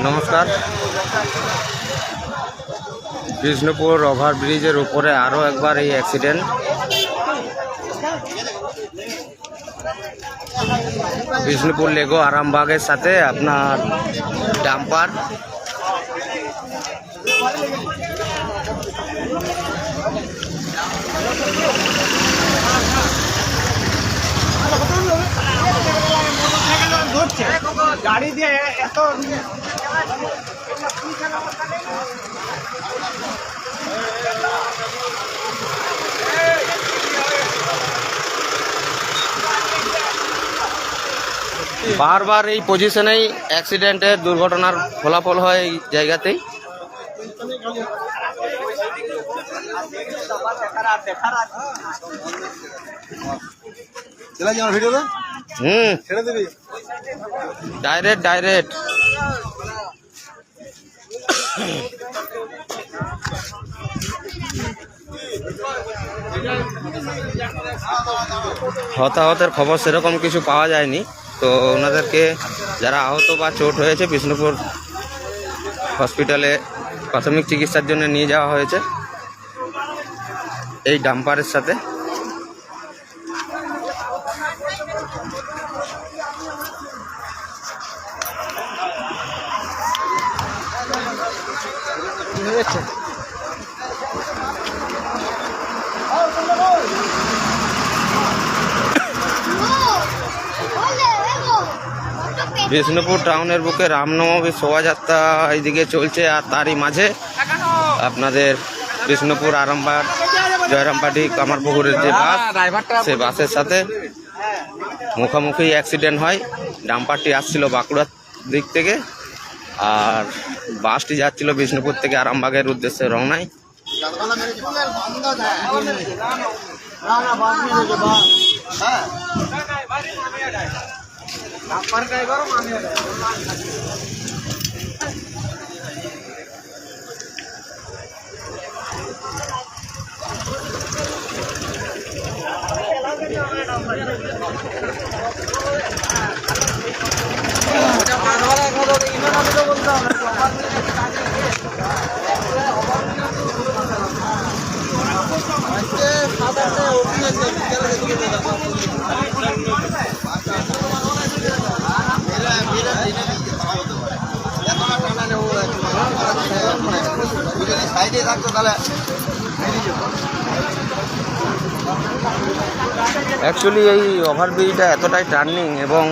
নমস্কার। বিষ্ণুপুর ওভারব্রিজের উপরে আরও একবার এই অ্যাক্সিডেন্ট। বিষ্ণুপুর লেগো আরামবাগের সাথে আপনার ডাম্পার। গাড়ি দিয়ে এত বারবার এই পজিশনেই অ্যাক্সিডেন্টের দুর্ঘটনার ফলাফল হয় এই জায়গাতেই। ডাইরেক্ট হতাহতের খবর সেরকম কিছু পাওয়া যায়নি, তো ওনাদেরকে যারা আহত বা চোট হয়েছে বিষ্ণুপুর হসপিটালে প্রাথমিক চিকিৎসার জন্য নিয়ে যাওয়া হয়েছে এই ডাম্পারের সাথে। বিষ্ণুপুর টাউনের বুকে রামনবমী শোভাযাত্রা এইদিকে চলছে, আর তারই মাঝে আপনাদের বিষ্ণুপুর আরামবাগ জয়রামবাটি কামারপুকুরের যে বাস, সে বাসের সাথে মুখোমুখি অ্যাক্সিডেন্ট হয়। ডাম্পারটি আসছিল বাঁকুড়ার দিক থেকে, আর বাসটি যাচ্ছিল বিষ্ণুপুর থেকে আরামবাগের উদ্দেশ্যে রওনায়। অ্যাকচুয়ালি এই ওভারব্রিজটা এতটাই টার্নিং এবং